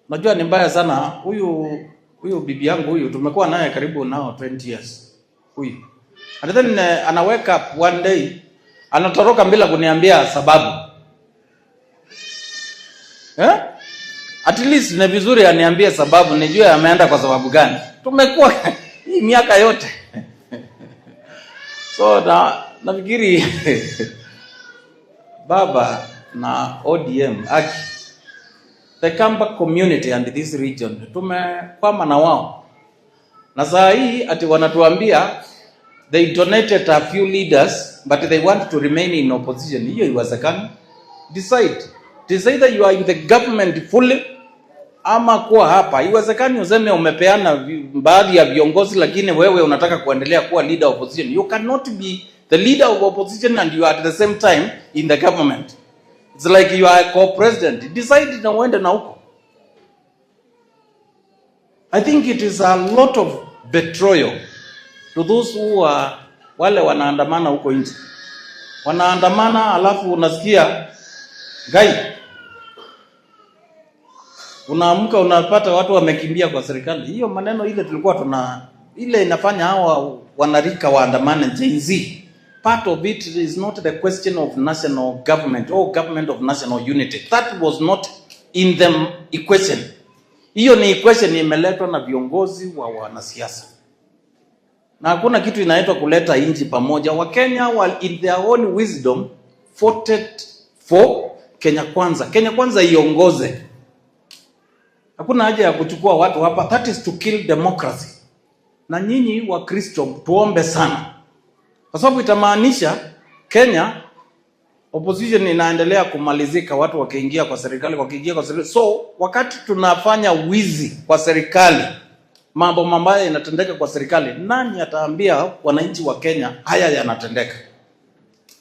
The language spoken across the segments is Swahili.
Najua ni mbaya sana huyu bibi yangu huyu tumekuwa naye karibu nao 20 years. Huyu. And then ana wake up one day anatoroka bila kuniambia sababu. At least ni vizuri aniambie sababu nijue ameenda kwa sababu gani. Tumekuwa hii miaka yote. So nafikiri baba na ODM the Kamba community and this region tumekwama na wao. Na saa hii ati wanatuambia they donated a few leaders but they want to remain in opposition. Hiyo iwezekani. Decide that you are in the government fully ama kuwa hapa. Iwezekani useme umepeana baadhi ya viongozi lakini wewe unataka kuendelea kuwa leader of opposition. You cannot be the leader of opposition and you are at the same time in the government. It's like you are a co-president. Decide na uende na huko. I think it is a lot of betrayal to those who are wale wanaandamana huko nje. Wanaandamana alafu unasikia gai. Unaamka unapata watu wamekimbia kwa serikali. Hiyo maneno ile tulikuwa ile inafanya hawa wanarika waandamane Gen Z. Part of it is not the question of national government or government of national unity. That was not in the equation. Hiyo ni equation imeletwa na viongozi wa wanasiasa. Na hakuna kitu inaitwa kuleta nchi pamoja. Wakenya were in their own wisdom voted for Kenya Kwanza. Kenya Kwanza iongoze. Hakuna haja ya kuchukua watu hapa. That is to kill democracy. Na nyinyi wa Kristo tuombe sana. Kwa sababu itamaanisha Kenya opposition inaendelea kumalizika, watu wakiingia kwa serikali. So wakati tunafanya wizi kwa serikali, mambo mabaya yanatendeka kwa serikali, nani ataambia wananchi wa Kenya haya yanatendeka?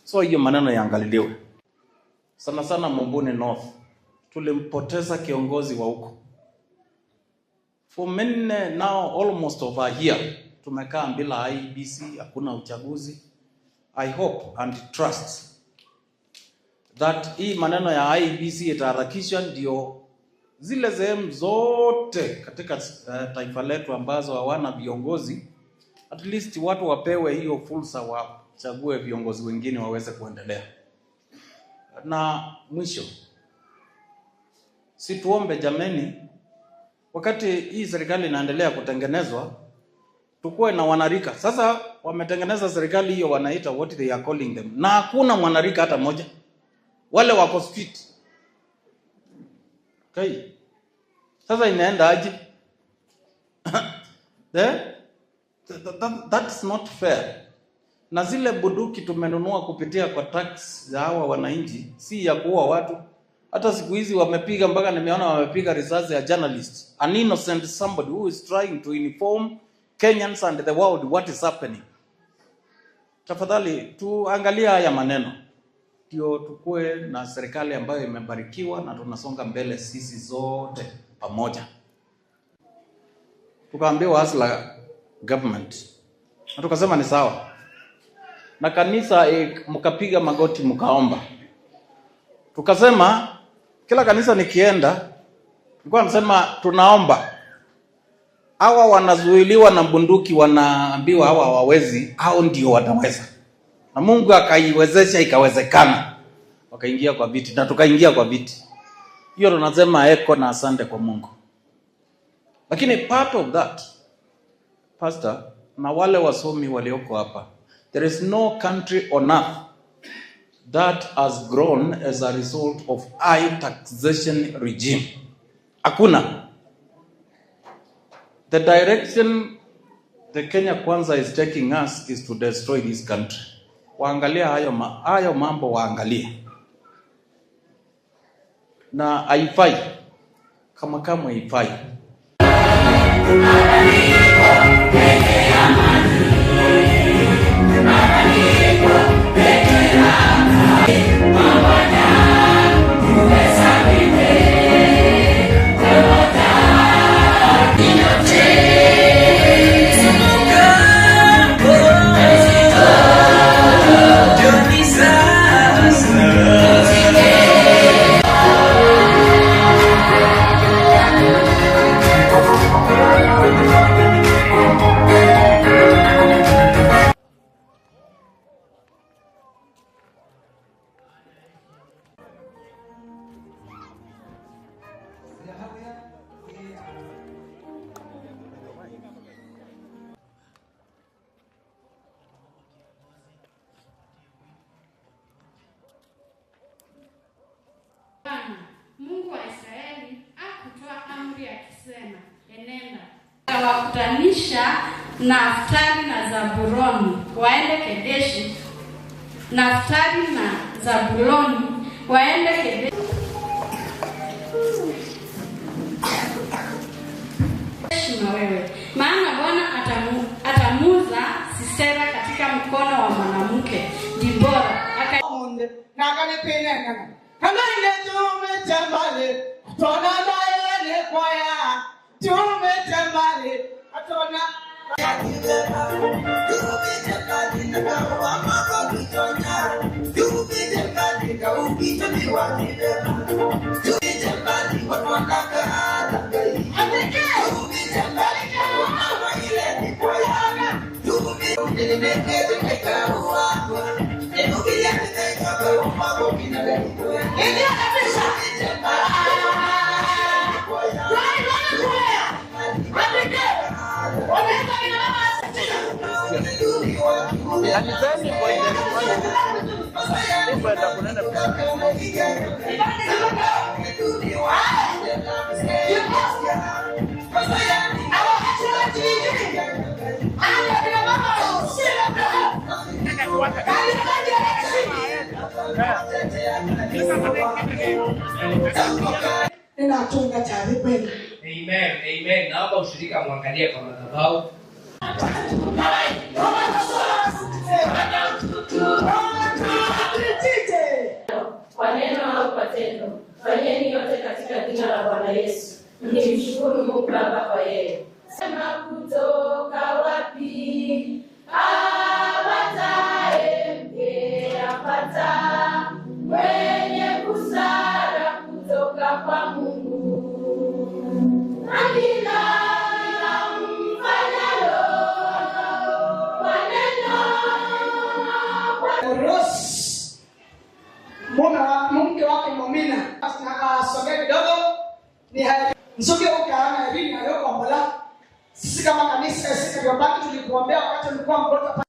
So hiyo maneno yaangaliliwe. Sana sana Mumbuni North tulimpoteza kiongozi wa huko. For many now almost over a year tumekaa bila IEBC, hakuna uchaguzi. I hope and trust that hii maneno ya IEBC itaharakishwa ndio zile sehemu zote katika taifa letu ambazo hawana viongozi, at least watu wapewe hiyo fursa wachague viongozi wengine waweze kuendelea. Na mwisho, situombe jameni, wakati hii serikali inaendelea kutengenezwa, tukuwe na wanarika. Sasa wametengeneza serikali hiyo wanaita what they are calling them. Na hakuna mwanarika hata moja. Wale wako street. Okay. Sasa inaenda aje? That's not fair. Na zile bunduki tumenunua kupitia kwa tax za hawa wananchi si ya kuua watu. Hata siku hizi wamepiga mpaka nimeona wamepiga risasi ya journalist. An innocent somebody who is trying to inform Kenyans and the world what is happening. Tafadhali tuangalia haya maneno. Ndio tukue na serikali ambayo imebarikiwa na tunasonga mbele sisi zote pamoja. Tukaambiwa asla government. Na tukasema ni sawa. Na kanisa mkapiga magoti mkaomba. Tukasema kila kanisa nikienda nilikuwa nasema tunaomba. Hawa wanazuiliwa na bunduki, wanaambiwa hawa hawawezi, hao ndio wataweza. Na Mungu akaiwezesha ikawezekana. Wakaingia kwa viti na tukaingia kwa viti. Hiyo tunasema eko na asante kwa Mungu. Lakini part of that, pastor, na wale wasomi walioko hapa, there is no country on earth that has grown as a result of high taxation regime. Hakuna. The direction the Kenya Kwanza is taking us is to destroy this country. Waangalia hayo mambo waangalie. Na haifai. Kama haifai. amri akisema, enenda wakutanisha Naftali na Zabuloni waende Kedeshi. Naftali na Zabuloni waende Kedeshi na wewe, maana Bwana atamuza Sisera katika mkono wa mwanamke Dibora. Na kanipenda kama ile tumetembale tona naye kwaya tumetembale atona Ninatunga taarifa. Amen, amen. Naomba ushirika muangalie kwa madhabahu. Kwa neno au kwa tendo, fanyeni yote katika jina la Bwana Yesu, mkimshukuru Mungu Baba kwa yeye. Sema kutoka wapi? Apataye mke apata mwenye busara kutoka kwa Mungu. Mke wake Momina asogea kidogo ni msuke ukaana hivi na leo kwa Mola. Sisi kama kanisa sisi ndio baki tulikuombea wakati ulikuwa mgonjwa.